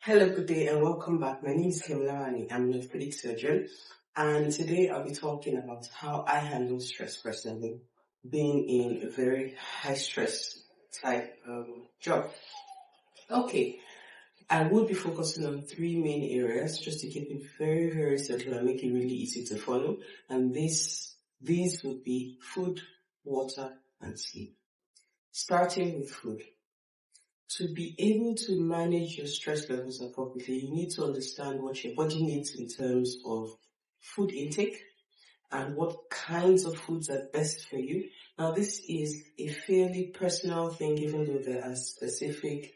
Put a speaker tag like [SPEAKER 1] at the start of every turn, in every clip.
[SPEAKER 1] Hello, good day, and welcome back. My name is Kemilawani. I'm an orthopedic surgeon, and today I'll be talking about how I handle stress personally, being in a very high stress type job. Okay, I will be focusing on three main areas just to keep it very, very simple and make it really easy to follow. And these would be food, water, and sleep. Starting with food. To be able to manage your stress levels appropriately, you need to understand what your body needs in terms of food intake and what kinds of foods are best for you. Now, this is a fairly personal thing, even though there are specific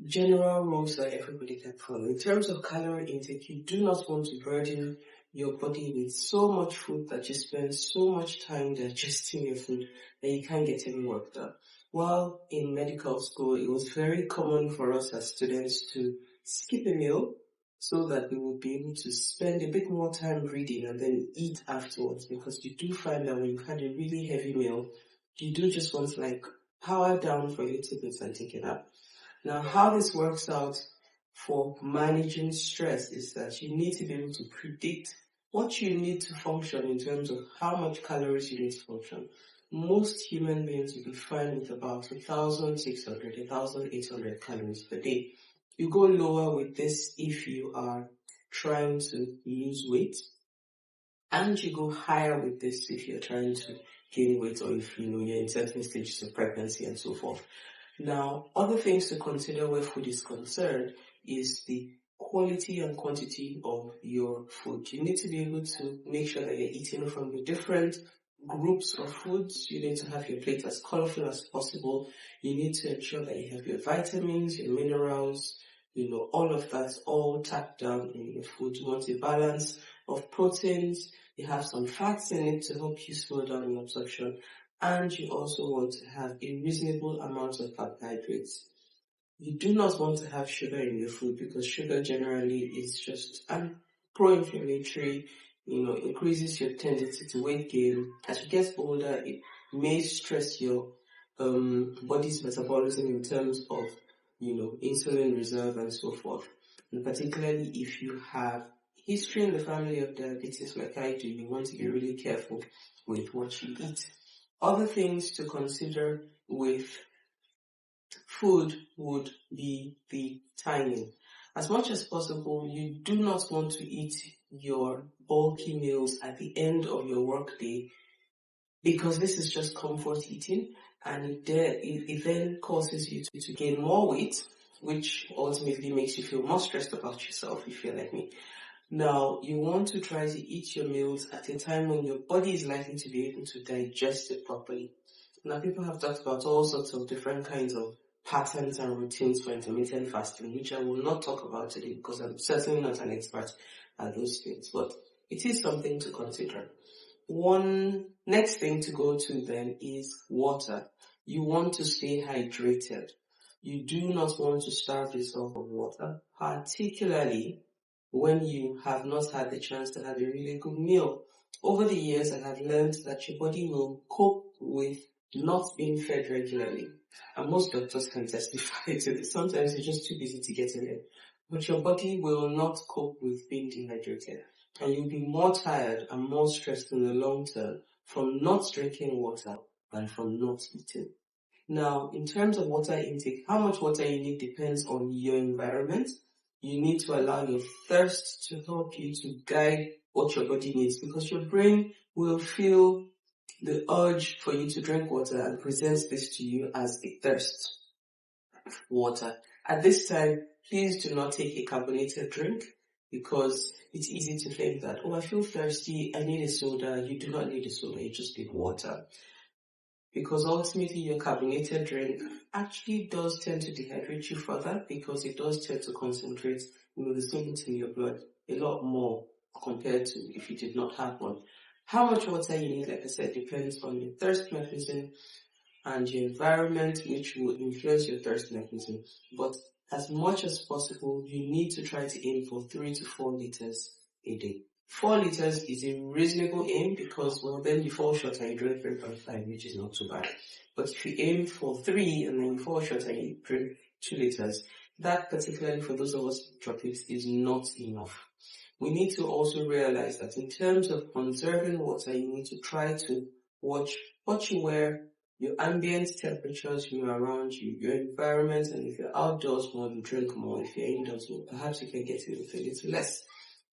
[SPEAKER 1] general rules that everybody can follow. In terms of calorie intake, you do not want to burden your body with so much food that you spend so much time digesting your food that you can't get any work done. While in medical school, it was very common for us as students to skip a meal so that we would be able to spend a bit more time reading and then eat afterwards, because you do find that when you've had a really heavy meal, you do just want to power down for a little bit and take it up. Now, how this works out for managing stress is that you need to be able to predict what you need to function in terms of how much calories you need to function. Most human beings will be fine with about 1,600, 1,800 calories per day. You go lower with this if you are trying to lose weight, and you go higher with this if you're trying to gain weight or if you're in certain stages of pregnancy and so forth. Now, other things to consider where food is concerned is the quality and quantity of your food. You need to be able to make sure that you're eating from the different groups of foods. You need to have your plate as colorful as possible. You need to ensure that you have your vitamins, your minerals, all of that all tacked down in your food. You want a balance of proteins. You have some fats in it to help you slow down in absorption. And you also want to have a reasonable amount of carbohydrates. You do not want to have sugar in your food because sugar generally is just pro-inflammatory, increases your tendency to weight gain. As you get older, it may stress your body's metabolism in terms of, insulin reserve and so forth. And particularly if you have history in the family of diabetes like I do, you want to be really careful with what you eat. Other things to consider with food would be the timing. As much as possible, you do not want to eat your bulky meals at the end of your workday, because this is just comfort eating, and it then causes you to gain more weight, which ultimately makes you feel more stressed about yourself if you're like me. Now, you want to try to eat your meals at a time when your body is likely to be able to digest it properly. Now, people have talked about all sorts of different kinds of patterns and routines for intermittent fasting, which I will not talk about today because I'm certainly not an expert at those things, but it is something to consider. One next thing to go to then is water. You want to stay hydrated. You do not want to starve yourself of water, particularly when you have not had the chance to have a really good meal. Over the years, I have learned that your body will cope with not being fed regularly. And most doctors can testify to this. Sometimes you're just too busy to get in it. But your body will not cope with being dehydrated. And you'll be more tired and more stressed in the long term from not drinking water than from not eating. Now, in terms of water intake, how much water you need depends on your environment. You need to allow your thirst to help you to guide what your body needs, because your brain will feel the urge for you to drink water and presents this to you as a thirst water. At this time, please do not take a carbonated drink, because it's easy to think that, I feel thirsty, I need a soda. You do not need a soda, you just need water. Because ultimately your carbonated drink actually does tend to dehydrate you further, because it does tend to concentrate the solutes in your blood a lot more compared to if you did not have one. How much water you need, like I said, depends on your thirst mechanism and your environment, which will influence your thirst mechanism. But as much as possible, you need to try to aim for 3 to 4 liters a day. 4 liters is a reasonable aim, because, then you fall short and you drink 3.5, which is not too bad. But if you aim for 3 and then you fall short and you drink 2 liters, that particularly for those of us droplets is not enough. We need to also realize that in terms of conserving water, you need to try to watch what you wear, your ambient temperatures, around you, your environment, and if you're outdoors more, you drink more. If you're indoors more, perhaps you can get it with a little less.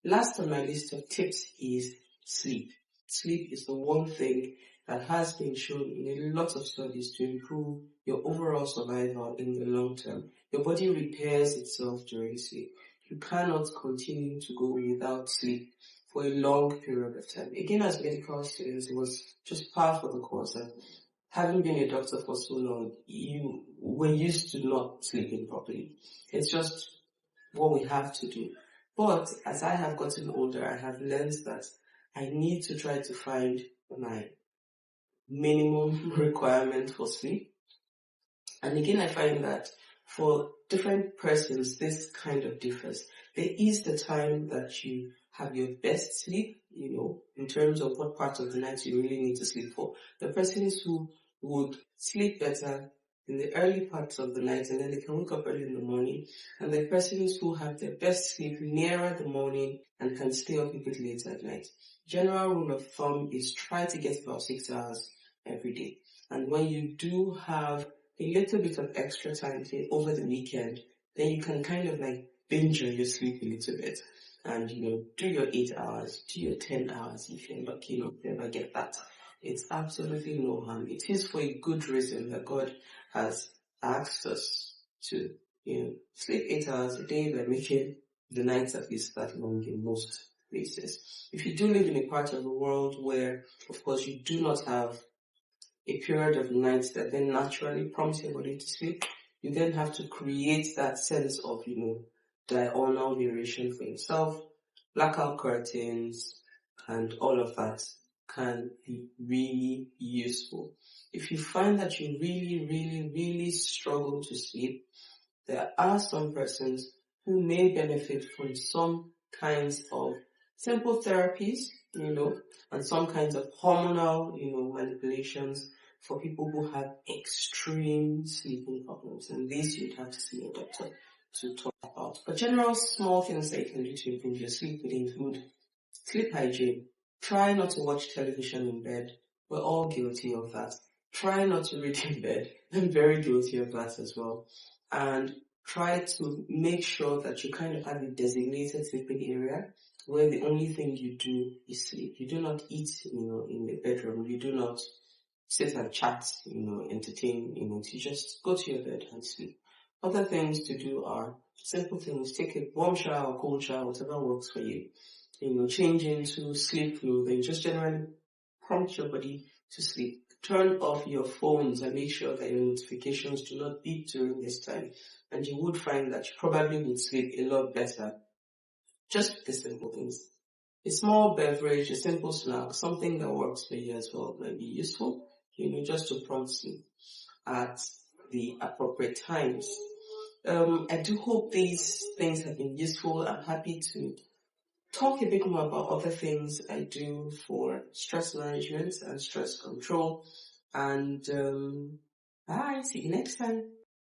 [SPEAKER 1] Last on my list of tips is sleep. Sleep is the one thing that has been shown in a lot of studies to improve your overall survival in the long term. Your body repairs itself during sleep. You cannot continue to go without sleep for a long period of time. Again, as medical students, it was just par for the course. And having been a doctor for so long, we're used to not sleeping properly. It's just what we have to do. But as I have gotten older, I have learned that I need to try to find my minimum requirement for sleep. And again, I find that for different persons, this kind of differs. There is the time that you have your best sleep, in terms of what part of the night you really need to sleep for. The persons who would sleep better in the early parts of the night and then they can wake up early in the morning, and the persons who have their best sleep nearer the morning and can stay up a bit later at night. General rule of thumb is try to get about 6 hours every day. And when you do have a little bit of extra time, say over the weekend, then you can kind of like binge on your sleep a little bit and, do your 8 hours, do your 10 hours if you're lucky enough to ever get that. It's absolutely no harm. It is for a good reason that God has asked us to, sleep 8 hours a day by making the nights at least that long in most places. If you do live in a part of the world where, of course, you do not have a period of nights that then naturally prompts your body to sleep, you then have to create that sense of, diurnal variation for yourself. Blackout curtains and all of that can be really useful. If you find that you really, really, really struggle to sleep, there are some persons who may benefit from some kinds of simple therapies, and some kinds of hormonal, manipulations for people who have extreme sleeping problems. And these you'd have to see a doctor to talk about. But general small things that you can do to improve your sleep would include sleep hygiene. Try not to watch television in bed. We're all guilty of that. Try not to read in bed. I'm very guilty of that as well. And try to make sure that you kind of have a designated sleeping area where the only thing you do is sleep. You do not eat, in the bedroom. You do not sit and chat, entertain, you just go to your bed and sleep. Other things to do are simple things. Take a warm shower or cold shower, whatever works for you. Change into sleep clothing. Just generally prompt your body to sleep. Turn off your phones and make sure that your notifications do not beep during this time. And you would find that you probably would sleep a lot better. Just the simple things. A small beverage, a simple snack, something that works for you as well might be useful, just to prompt sleep at the appropriate times. I do hope these things have been useful. I'm happy to talk a bit more about other things I do for stress management and stress control. And bye, see you next time.